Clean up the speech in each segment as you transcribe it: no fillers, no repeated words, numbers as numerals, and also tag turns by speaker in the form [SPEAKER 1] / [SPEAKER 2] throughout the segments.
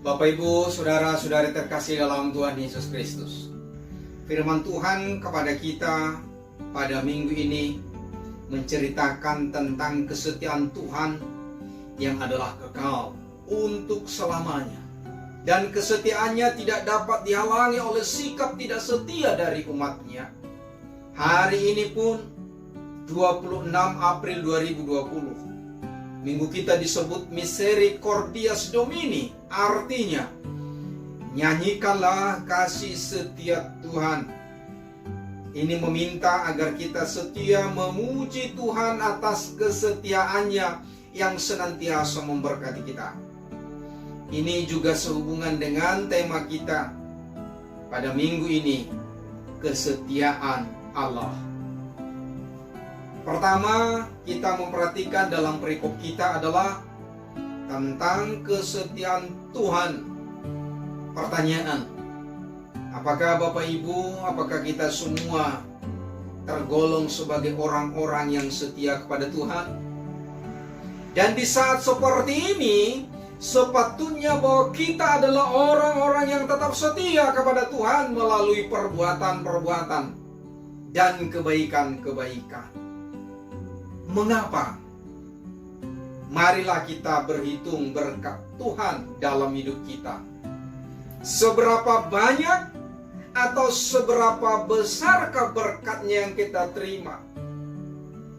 [SPEAKER 1] Bapak Ibu, saudara-saudari terkasih dalam Tuhan Yesus Kristus. Firman Tuhan kepada kita pada minggu ini menceritakan tentang kesetiaan Tuhan yang adalah kekal untuk selamanya. Dan kesetiaannya tidak dapat dihalangi oleh sikap tidak setia dari umatnya. Hari ini pun 26 April 2020, minggu kita disebut Misericordias Domini, artinya nyanyikanlah kasih setia Tuhan. Ini meminta agar kita setia memuji Tuhan atas kesetiaannya yang senantiasa memberkati kita. Ini juga sehubungan dengan tema kita pada minggu ini, kesetiaan Allah. Pertama, kita memperhatikan dalam perikop kita adalah tentang kesetiaan Tuhan. Pertanyaan, apakah Bapak Ibu, apakah kita semua tergolong sebagai orang-orang yang setia kepada Tuhan? Dan di saat seperti ini, sepatutnya bahwa kita adalah orang-orang yang tetap setia kepada Tuhan melalui perbuatan-perbuatan dan kebaikan-kebaikan. Mengapa? Marilah kita berhitung berkat Tuhan dalam hidup kita. Seberapa banyak atau seberapa besarkah berkatnya yang kita terima?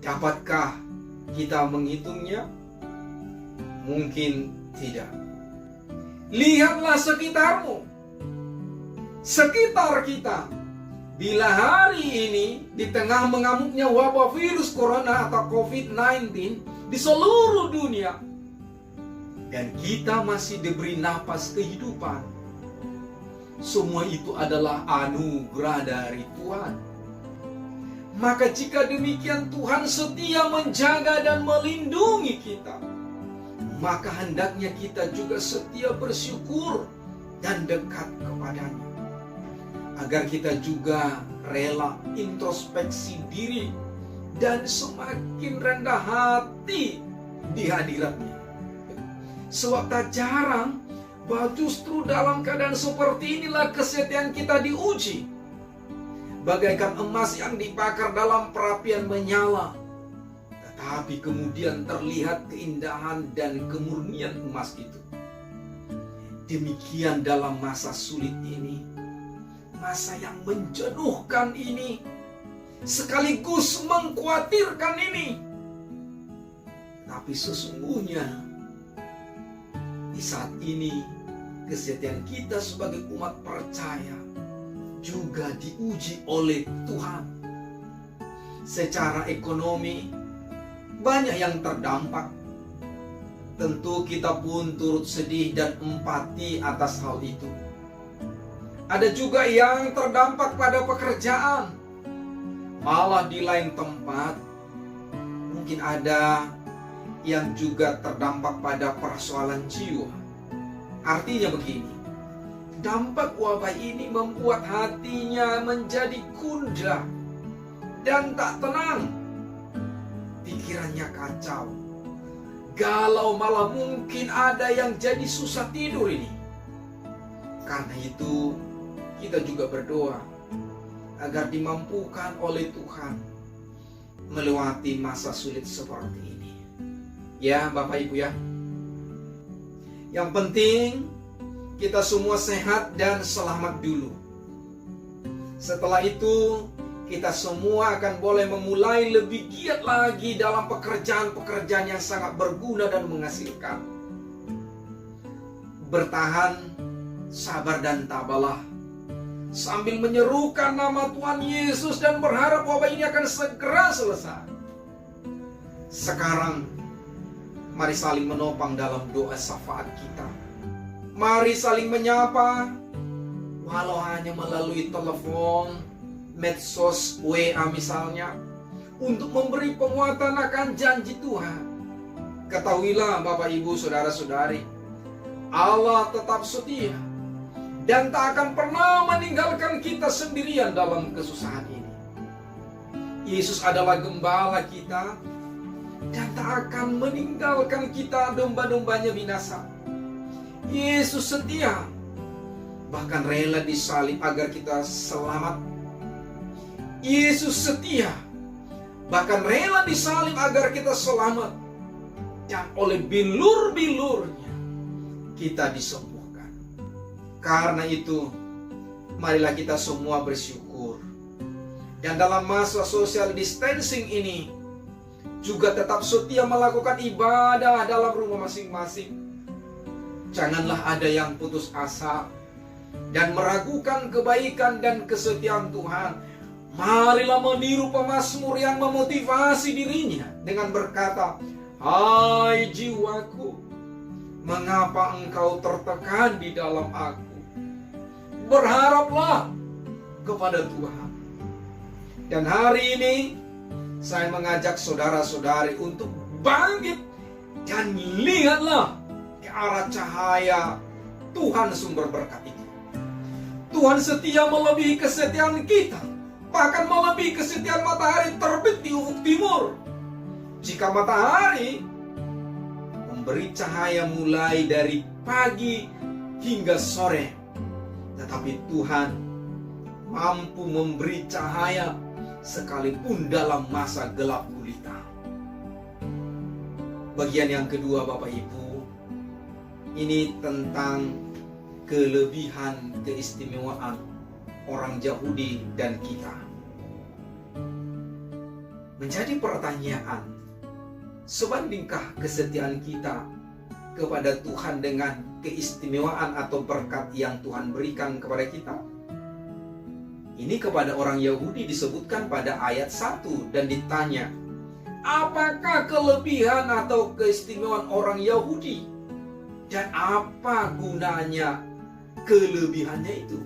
[SPEAKER 1] Dapatkah kita menghitungnya? Mungkin tidak. Lihatlah sekitarmu, sekitar kita. Bila hari ini di tengah mengamuknya wabah virus corona atau COVID-19 di seluruh dunia, dan kita masih diberi napas kehidupan, semua itu adalah anugerah dari Tuhan. Maka jika demikian Tuhan setia menjaga dan melindungi kita, maka hendaknya kita juga setia bersyukur dan dekat kepadanya. Agar kita juga rela introspeksi diri dan semakin rendah hati di hadiratnya. Sebab tak jarang bahwa justru dalam keadaan seperti inilah kesetiaan kita diuji. Bagaikan emas yang dibakar dalam perapian menyala, tetapi kemudian terlihat keindahan dan kemurnian emas itu. Demikian dalam masa sulit ini, masa yang menjenuhkan ini, sekaligus mengkhawatirkan ini. Tapi sesungguhnya di saat ini kesetiaan kita sebagai umat percaya juga diuji oleh Tuhan. Secara ekonomi banyak yang terdampak. Tentu kita pun turut sedih dan empati atas hal itu. Ada juga yang terdampak pada pekerjaan. Malah di lain tempat mungkin ada yang juga terdampak pada persoalan jiwa. Artinya begini, dampak wabah ini membuat hatinya menjadi gundah dan tak tenang. Pikirannya kacau, galau, malah mungkin ada yang jadi susah tidur ini. Karena itu kita juga berdoa agar dimampukan oleh Tuhan melewati masa sulit seperti ini. Ya Bapak Ibu ya. Yang penting kita semua sehat dan selamat dulu. Setelah itu kita semua akan boleh memulai lebih giat lagi dalam pekerjaan-pekerjaan yang sangat berguna dan menghasilkan. Bertahan, sabar dan tabahlah, sambil menyerukan nama Tuhan Yesus dan berharap wabah ini akan segera selesai. Sekarang, mari saling menopang dalam doa syafaat kita. Mari saling menyapa, walau hanya melalui telepon, medsos, WA misalnya, untuk memberi penguatan akan janji Tuhan. Ketahuilah Bapak Ibu Saudara-saudari, Allah tetap setia dan tak akan pernah meninggalkan kita sendirian dalam kesusahan ini. Yesus adalah gembala kita dan tak akan meninggalkan kita domba-dombanya binasa. Yesus setia, bahkan rela disalib agar kita selamat. Yesus setia, bahkan rela disalib agar kita selamat. Dan oleh bilur-bilurnya kita disembuhkan. Karena itu, marilah kita semua bersyukur. Dan dalam masa social distancing ini, juga tetap setia melakukan ibadah dalam rumah masing-masing. Janganlah ada yang putus asa dan meragukan kebaikan dan kesetiaan Tuhan. Marilah meniru pemazmur yang memotivasi dirinya dengan berkata, "Hai jiwaku, mengapa engkau tertekan di dalam aku? Berharaplah kepada Tuhan." Dan hari ini saya mengajak saudara-saudari untuk bangkit dan lihatlah ke arah cahaya Tuhan sumber berkat itu. Tuhan setia melebihi kesetiaan kita, bahkan melebihi kesetiaan matahari terbit di ufuk timur. Jika matahari memberi cahaya mulai dari pagi hingga sore, tetapi Tuhan mampu memberi cahaya sekalipun dalam masa gelap gulita. Bagian yang kedua, Bapak Ibu, ini tentang kelebihan keistimewaan orang Yahudi dan kita. Menjadi pertanyaan, sebandingkah kesetiaan kita kepada Tuhan dengan keistimewaan atau berkat yang Tuhan berikan kepada kita? Ini kepada orang Yahudi disebutkan pada ayat 1 dan ditanya, apakah kelebihan atau keistimewaan orang Yahudi? Dan apa gunanya kelebihannya itu?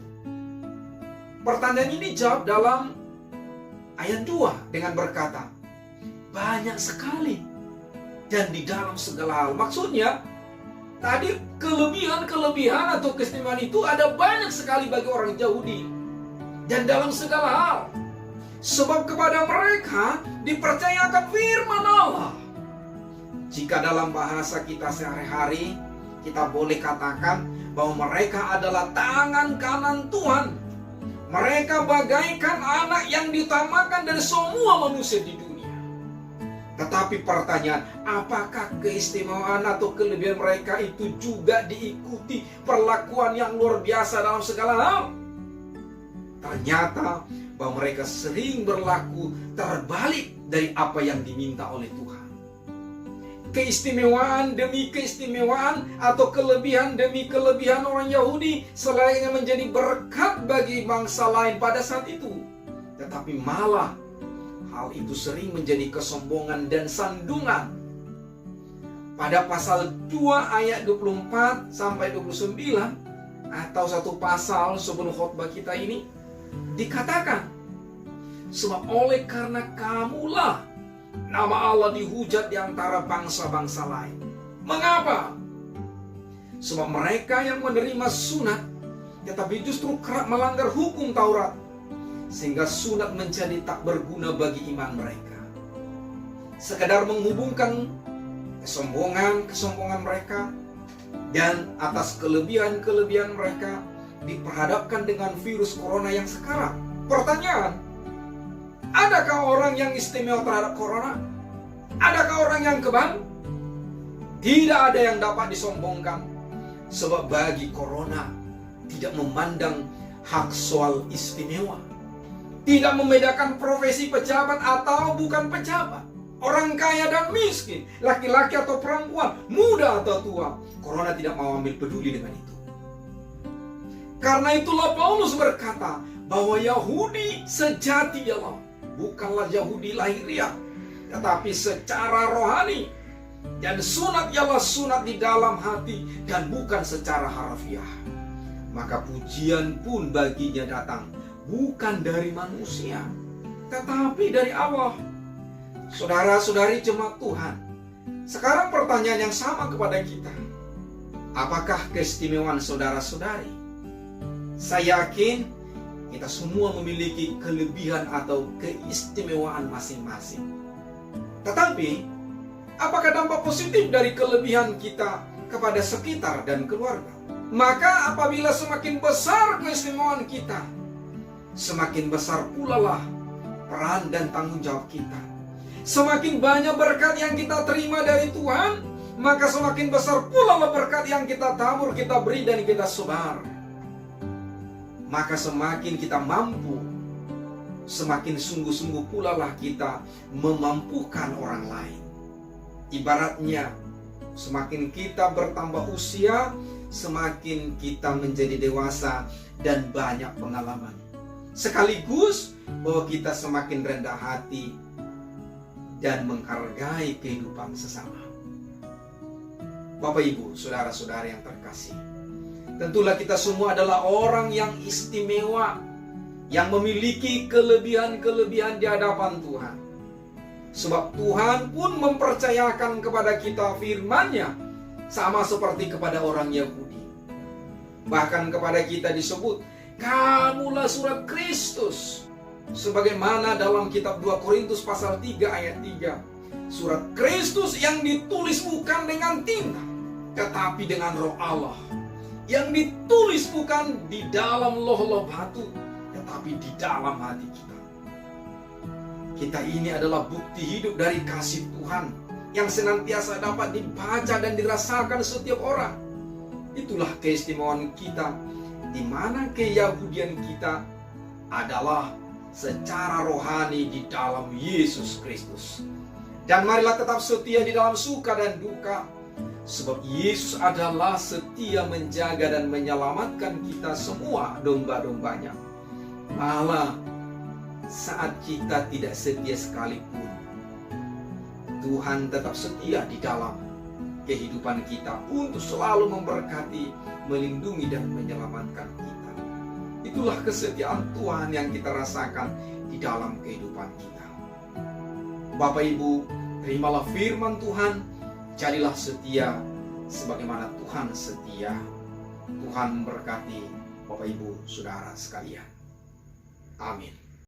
[SPEAKER 1] Pertanyaan ini dijawab dalam ayat 2 dengan berkata, banyak sekali dan di dalam segala hal. Maksudnya, tadi kelebihan atau keistimewaan itu ada banyak sekali bagi orang Yahudi dan dalam segala hal. Sebab kepada mereka dipercayakan firman Allah. Jika dalam bahasa kita sehari-hari, kita boleh katakan bahwa mereka adalah tangan kanan Tuhan. Mereka bagaikan anak yang diutamakan dari semua manusia di dunia. Tetapi pertanyaan, apakah keistimewaan atau kelebihan mereka itu juga diikuti perlakuan yang luar biasa dalam segala hal? Ternyata bahwa mereka sering berlaku terbalik dari apa yang diminta oleh Tuhan. Keistimewaan demi keistimewaan atau kelebihan demi kelebihan orang Yahudi selayaknya menjadi berkat bagi bangsa lain pada saat itu. Tetapi malah hal itu sering menjadi kesombongan dan sandungan. Pada pasal 2 ayat 24 sampai 29 atau satu pasal sebelum khotbah kita ini dikatakan, sebab oleh karena kamulah nama Allah dihujat di antara bangsa-bangsa lain. Mengapa? Sebab mereka yang menerima sunat tetapi justru kerap melanggar hukum Taurat, sehingga sunat menjadi tak berguna bagi iman mereka. Sekadar menghubungkan kesombongan mereka dan atas kelebihan mereka diperhadapkan dengan virus corona yang sekarang. Pertanyaan, adakah orang yang istimewa terhadap corona? Adakah orang yang kebal? Tidak ada yang dapat disombongkan. Sebab bagi corona tidak memandang hak soal istimewa. Tidak membedakan profesi pejabat atau bukan pejabat, orang kaya dan miskin, laki-laki atau perempuan, muda atau tua. Corona tidak mau ambil peduli dengan itu. Karena itulah Paulus berkata bahwa Yahudi sejati ialah bukanlah Yahudi lahiriah, tetapi secara rohani. Dan sunat ialah sunat di dalam hati dan bukan secara harfiah. Maka pujian pun baginya datang bukan dari manusia, tetapi dari Allah. Saudara-saudari jemaat Tuhan, sekarang pertanyaan yang sama kepada kita. Apakah keistimewaan saudara-saudari? Saya yakin kita semua memiliki kelebihan atau keistimewaan masing-masing. Tetapi, apakah dampak positif dari kelebihan kita kepada sekitar dan keluarga. Maka apabila semakin besar keistimewaan kita, semakin besar pula lah peran dan tanggung jawab kita. Semakin banyak berkat yang kita terima dari Tuhan, maka semakin besar pula lah berkat yang kita tabur, kita beri dan kita sebar. Maka semakin kita mampu, semakin sungguh-sungguh pula lah kita memampukan orang lain. Ibaratnya, semakin kita bertambah usia, semakin kita menjadi dewasa dan banyak pengalaman. Sekaligus bahwa kita semakin rendah hati dan menghargai kehidupan sesama. Bapak, Ibu, saudara-saudara yang terkasih, tentulah kita semua adalah orang yang istimewa, yang memiliki kelebihan-kelebihan di hadapan Tuhan. Sebab Tuhan pun mempercayakan kepada kita firman-Nya, sama seperti kepada orang Yahudi. Bahkan kepada kita disebut, kamulah surat Kristus. Sebagaimana dalam kitab 2 Korintus pasal 3 ayat 3. Surat Kristus yang ditulis bukan dengan tinta, tetapi dengan Roh Allah. Yang ditulis bukan di dalam loh-loh batu, tetapi di dalam hati kita. Kita ini adalah bukti hidup dari kasih Tuhan yang senantiasa dapat dibaca dan dirasakan setiap orang. Itulah keistimewaan kita, di mana keyahudian kita adalah secara rohani di dalam Yesus Kristus. Dan marilah tetap setia di dalam suka dan duka, sebab Yesus adalah setia menjaga dan menyelamatkan kita semua domba-dombanya. Malah saat kita tidak setia sekalipun, Tuhan tetap setia di dalam kehidupan kita untuk selalu memberkati, melindungi dan menyelamatkan kita. Itulah kesetiaan Tuhan yang kita rasakan di dalam kehidupan kita. Bapak, Ibu, terimalah firman Tuhan, jadilah setia sebagaimana Tuhan setia. Tuhan memberkati Bapak, Ibu, saudara sekalian. Amin.